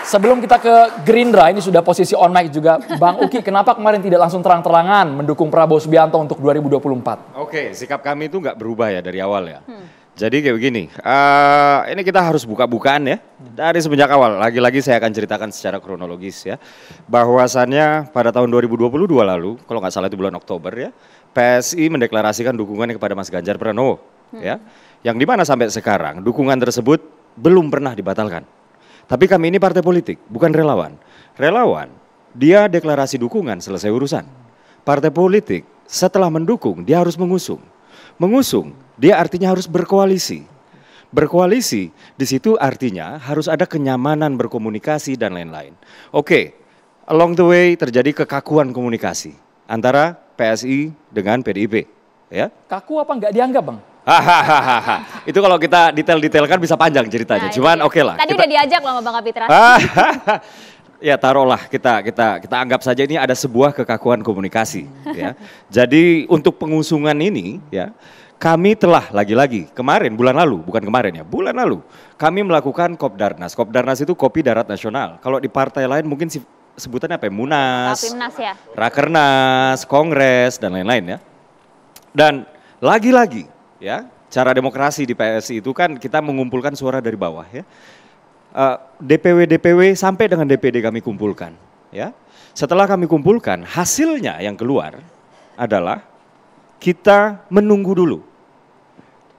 Sebelum kita ke Gerindra, ini sudah posisi on mic juga. Bang Uki, kenapa kemarin tidak langsung terang-terangan mendukung Prabowo Subianto untuk 2024? Oke, sikap kami itu nggak berubah ya dari awal ya. Jadi kayak begini, ini kita harus buka-bukaan ya. Dari semenjak awal, lagi-lagi saya akan ceritakan secara kronologis ya. Bahwasannya pada tahun 2022 lalu, kalau nggak salah itu bulan Oktober ya, PSI mendeklarasikan dukungannya kepada Mas Ganjar Pranowo. Ya, yang dimana sampai sekarang dukungan tersebut belum pernah dibatalkan. Tapi kami ini partai politik, bukan relawan. Relawan, dia deklarasi dukungan selesai urusan. Partai politik setelah mendukung, dia harus mengusung. Mengusung, dia artinya harus berkoalisi. Berkoalisi, di situ artinya harus ada kenyamanan berkomunikasi dan lain-lain. Oke, along the way terjadi kekakuan komunikasi antara PSI dengan PDIP. Ya. Kaku apa nggak dianggap, Bang? Hahaha, itu kalau kita detail-detailkan bisa panjang ceritanya. Nah, cuman oke lah. Tadi udah diajak loh sama Bang Kapitra. Ya taruhlah kita anggap saja ini ada sebuah kekakuan komunikasi. Ya. Jadi untuk pengusungan ini ya kami telah lagi-lagi kemarin bulan lalu bulan lalu kami melakukan Kopdarnas. Kopdarnas itu Kopi Darat Nasional. Kalau di partai lain mungkin sebutannya apa ya? Munas, ya. Rakernas, Kongres dan lain-lain ya. Dan lagi-lagi ya, cara demokrasi di PSI itu kan kita mengumpulkan suara dari bawah ya. DPW sampai dengan DPD kami kumpulkan ya. Setelah kami kumpulkan, hasilnya yang keluar adalah kita menunggu dulu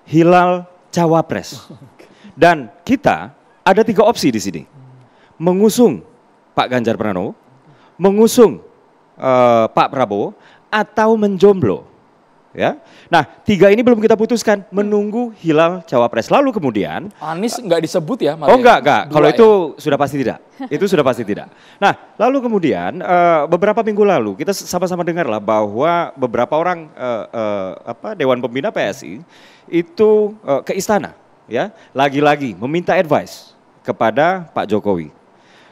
hilal cawapres. Dan kita ada 3 opsi di sini. Mengusung Pak Ganjar Pranowo, mengusung Pak Prabowo atau menjomblo. Ya, nah 3 ini belum kita putuskan, menunggu hilal cawapres. Lalu kemudian Anies nggak disebut ya? Oh enggak. Kalau itu sudah pasti tidak. Itu sudah pasti tidak. Nah, lalu kemudian beberapa minggu lalu kita sama-sama dengarlah bahwa beberapa orang Dewan Pembina PSI itu ke istana, ya, lagi-lagi meminta advice kepada Pak Jokowi.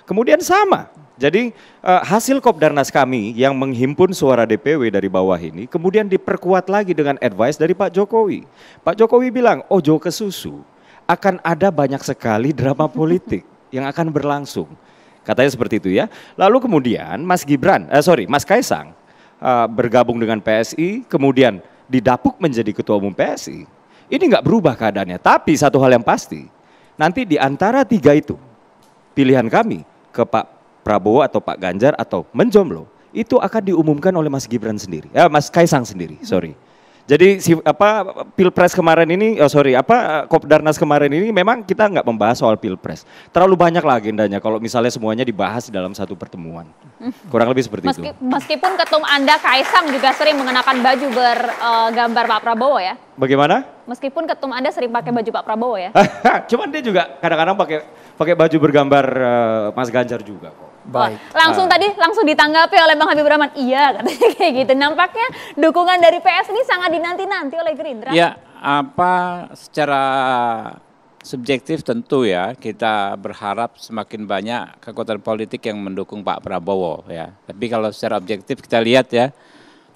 Kemudian sama. Jadi hasil Kopdarnas kami yang menghimpun suara DPW dari bawah ini kemudian diperkuat lagi dengan advice dari Pak Jokowi. Pak Jokowi bilang, ojo ke susu, akan ada banyak sekali drama politik yang akan berlangsung. Katanya seperti itu ya. Lalu kemudian Mas Kaisang bergabung dengan PSI, kemudian didapuk menjadi ketua umum PSI. Ini nggak berubah keadaannya, tapi satu hal yang pasti, nanti di antara 3 itu, pilihan kami ke Pak Prabowo atau Pak Ganjar atau menjomblo itu akan diumumkan oleh Mas Gibran sendiri, Mas Kaisang sendiri, sorry. Jadi Pilpres kemarin ini, Kopdarnas kemarin ini memang kita nggak membahas soal Pilpres. Terlalu banyak lah agendanya kalau misalnya semuanya dibahas dalam satu pertemuan. Kurang lebih seperti itu. Meskipun ketum Anda Kaisang juga sering mengenakan baju bergambar Pak Prabowo ya. Bagaimana? Meskipun ketum Anda sering pakai baju Pak Prabowo ya. Cuman dia juga kadang-kadang pakai baju bergambar Mas Ganjar juga kok. Baik. Langsung ditanggapi oleh Bang Habibur Rahman. Iya katanya kayak gitu. Nampaknya dukungan dari PS ini sangat dinanti-nanti oleh Gerindra. Ya, secara subjektif tentu ya kita berharap semakin banyak kekuatan politik yang mendukung Pak Prabowo ya. Tapi kalau secara objektif kita lihat ya,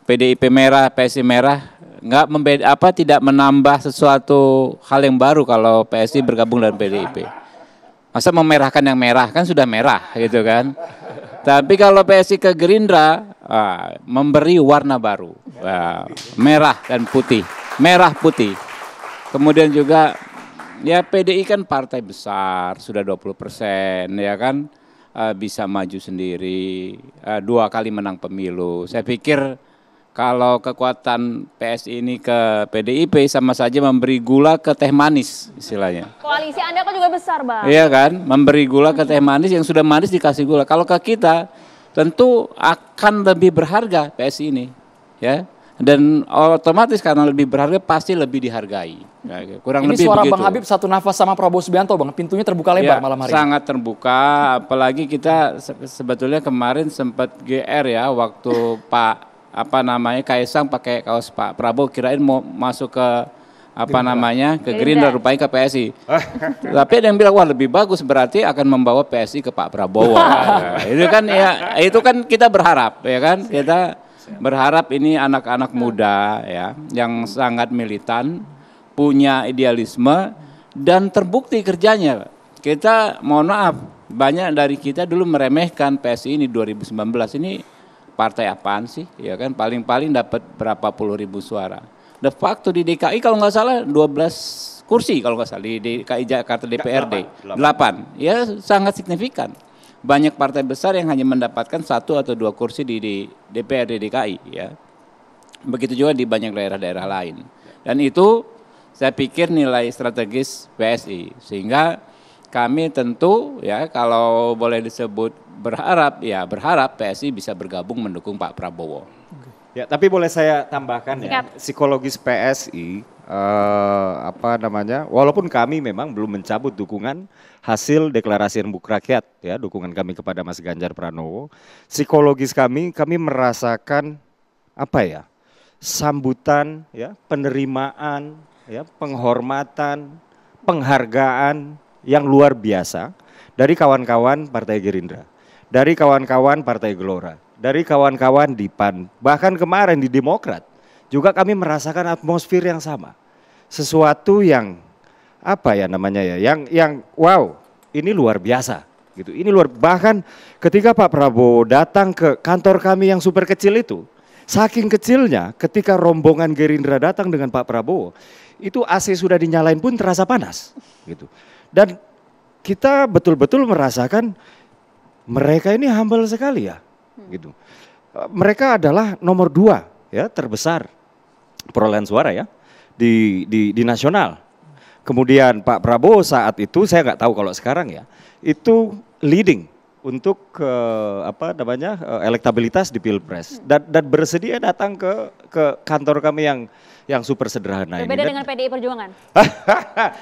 PDIP merah, PSI merah tidak menambah sesuatu hal yang baru kalau PSI bergabung dengan PDIP. Masa memerahkan yang merah, kan sudah merah gitu kan. Tapi kalau PSI ke Gerindra, memberi warna baru. Merah dan putih, merah putih. Kemudian juga ya PDI kan partai besar, sudah 20% ya kan. Bisa maju sendiri, 2 kali menang pemilu. Saya pikir kalau kekuatan PSI ini ke PDIP sama saja memberi gula ke teh manis istilahnya. Koalisi Anda kan juga besar, Bang. Iya kan, memberi gula ke teh manis, yang sudah manis dikasih gula. Kalau ke kita tentu akan lebih berharga PSI ini, ya. Dan otomatis karena lebih berharga pasti lebih dihargai. Ya, kurang ini lebih suara begitu. Bang Habib satu nafas sama Prabowo Subianto, Bang. Pintunya terbuka lebar malam hari. Sangat terbuka, apalagi kita sebetulnya kemarin sempat GR ya waktu Kaisang pakai kaos Pak Prabowo, kirain mau masuk ke ke Gerindra, rupanya ke PSI. Tapi ada yang bilang wah lebih bagus, berarti akan membawa PSI ke Pak Prabowo. Itu kan kita berharap ya kan, kita berharap ini anak-anak muda ya yang sangat militan, punya idealisme dan terbukti kerjanya. Kita mohon maaf banyak dari kita dulu meremehkan PSI ini 2019 ini partai apaan sih, ya kan paling-paling dapat berapa puluh ribu suara. De facto di DKI kalau nggak salah 12 kursi kalau nggak salah di DKI Jakarta DPRD 8. Ya sangat signifikan. Banyak partai besar yang hanya mendapatkan 1 atau 2 kursi di DPRD DKI ya. Begitu juga di banyak daerah-daerah lain. Dan itu saya pikir nilai strategis PSI sehingga kami tentu ya kalau boleh disebut berharap PSI bisa bergabung mendukung Pak Prabowo. Ya, tapi boleh saya tambahkan ya, psikologis PSI walaupun kami memang belum mencabut dukungan hasil deklarasi rembuk rakyat ya, dukungan kami kepada Mas Ganjar Pranowo, psikologis kami merasakan sambutan ya, penerimaan ya, penghormatan, penghargaan yang luar biasa dari kawan-kawan Partai Gerindra, dari kawan-kawan Partai Gelora, dari kawan-kawan di PAN, bahkan kemarin di Demokrat juga kami merasakan atmosfer yang sama. Sesuatu yang yang wow, ini luar biasa gitu. Ini bahkan ketika Pak Prabowo datang ke kantor kami yang super kecil itu, saking kecilnya ketika rombongan Gerindra datang dengan Pak Prabowo, itu AC sudah dinyalain pun terasa panas gitu. Dan kita betul-betul merasakan mereka ini humble sekali ya, gitu. Mereka adalah nomor 2 ya terbesar perolehan suara ya di nasional. Kemudian Pak Prabowo saat itu saya nggak tahu kalau sekarang ya itu leading untuk elektabilitas di Pilpres dan bersedia datang ke kantor kami yang super sederhana. Berbeda ini. dengan PDI Perjuangan.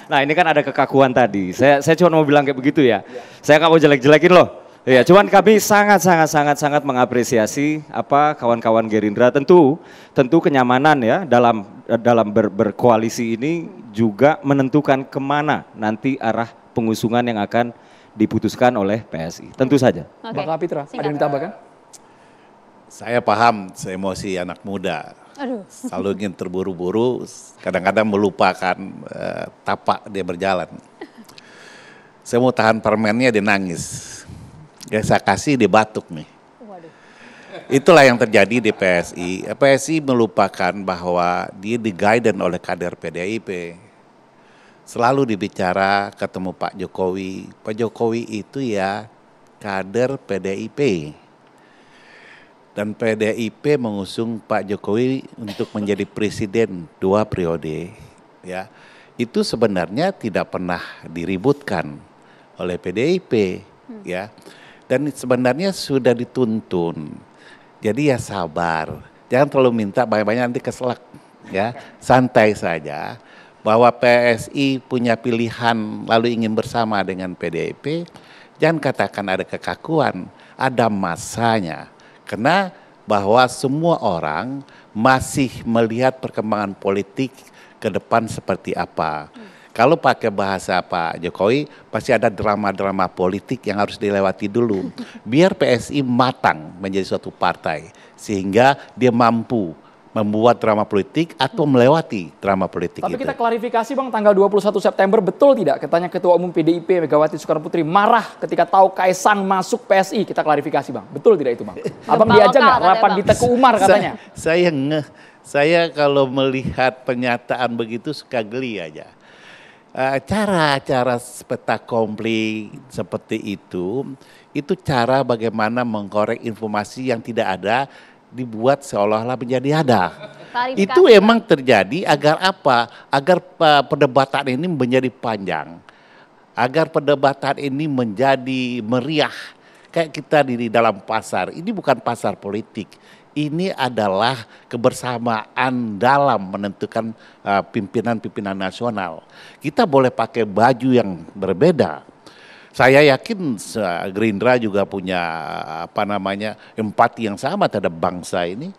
Nah ini kan ada kekakuan tadi. Saya cuma mau bilang kayak begitu ya. Saya nggak mau jelek-jelekin loh. Ya, cuman kami sangat mengapresiasi kawan-kawan Gerindra tentu kenyamanan ya dalam berkoalisi ini juga menentukan kemana nanti arah pengusungan yang akan diputuskan oleh PSI. Tentu saja. Okay. Bang Kapitra, ada yang ditambahkan? Saya paham emosi anak muda. Aduh. Selalu ingin terburu-buru, kadang-kadang melupakan tapak dia berjalan. Saya mau tahan permennya, dia nangis. Ya saya kasih, dia batuk nih. Waduh. Itulah yang terjadi di PSI. PSI melupakan bahwa dia di-guidance oleh kader PDIP. Selalu dibicara ketemu Pak Jokowi. Pak Jokowi itu ya kader PDIP. Dan PDIP mengusung Pak Jokowi untuk menjadi presiden 2 periode. Ya, itu sebenarnya tidak pernah diributkan oleh PDIP. Ya, dan sebenarnya sudah dituntun. Jadi ya sabar, jangan terlalu minta banyak-banyak nanti keselak. Ya, santai saja. Bahwa PSI punya pilihan lalu ingin bersama dengan PDIP, jangan katakan ada kekakuan, ada masanya. Karena bahwa semua orang masih melihat perkembangan politik ke depan seperti apa. Kalau pakai bahasa Pak Jokowi, pasti ada drama-drama politik yang harus dilewati dulu. Biar PSI matang menjadi suatu partai, sehingga dia mampu membuat drama politik atau melewati drama politik Tapi itu. kita klarifikasi Bang, tanggal 21 September betul tidak? Katanya Ketua Umum PDIP Megawati Soekarno Putri marah ketika tahu Kaisang masuk PSI. Kita klarifikasi Bang, betul tidak itu Bang? Abang diajak nggak rapat di Teguh Umar katanya? Saya kalau melihat pernyataan begitu suka geli aja. Cara-cara spektakuler seperti itu cara bagaimana mengkorek informasi yang tidak ada dibuat seolah-olah menjadi ada. Itu emang terjadi agar apa? Agar perdebatan ini menjadi panjang. Agar perdebatan ini menjadi meriah. Kayak kita di dalam pasar. Ini bukan pasar politik. Ini adalah kebersamaan dalam menentukan pimpinan-pimpinan nasional. Kita boleh pakai baju yang berbeda. Saya yakin Gerindra juga punya empati yang sama terhadap bangsa ini,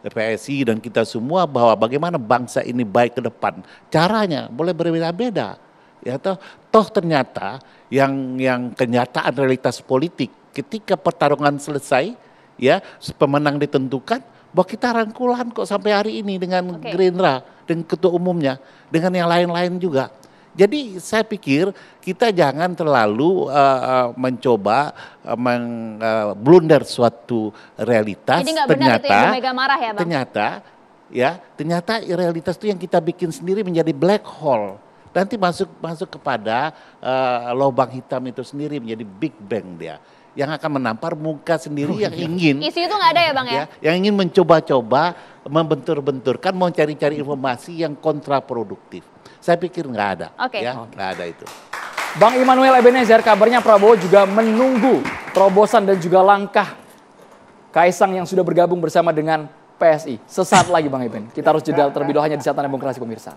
PSI dan kita semua, bahwa bagaimana bangsa ini baik ke depan. Caranya boleh berbeda-beda. Ya toh ternyata yang kenyataan realitas politik ketika pertarungan selesai, ya pemenang ditentukan, bahwa kita rangkulan kok sampai hari ini dengan Gerindra, dengan ketua umumnya, dengan yang lain-lain juga. Jadi saya pikir kita jangan terlalu mencoba blunder suatu realitas. Jadi nggak benar itu yang Bu Mega marah ya Bang? Ternyata realitas itu yang kita bikin sendiri menjadi black hole. Nanti masuk kepada lubang hitam itu sendiri menjadi big bang dia. Yang akan menampar muka sendiri yang ingin. Isu itu nggak ada ya Bang ya? Yang ingin mencoba-coba membentur-benturkan, mau cari-cari informasi yang kontraproduktif. Saya pikir nggak ada. Nggak ada itu. Bang Immanuel Ebenezer, kabarnya Prabowo juga menunggu terobosan dan juga langkah Kaisang yang sudah bergabung bersama dengan PSI. Sesaat lagi Bang Eben. Kita harus jeda terlebih dahulu hanya di Satan Demokrasi pemirsa.